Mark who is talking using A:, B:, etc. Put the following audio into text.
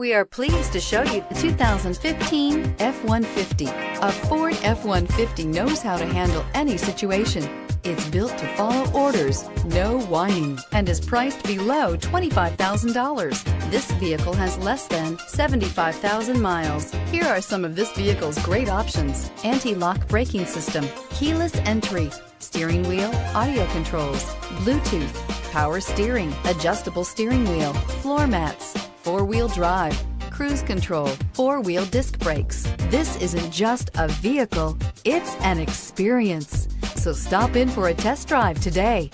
A: We are pleased to show you the 2015 F-150. A Ford F-150 knows how to handle any situation. It's built to follow orders, no whining, and is priced below $25,000. This vehicle has less than 75,000 miles. Here are some of this vehicle's great options: anti-lock braking system, keyless entry, steering wheel audio controls, Bluetooth, power steering, adjustable steering wheel, floor mats, four-wheel drive, cruise control, four-wheel disc brakes. This isn't just a vehicle, it's an experience. So stop in for a test drive today.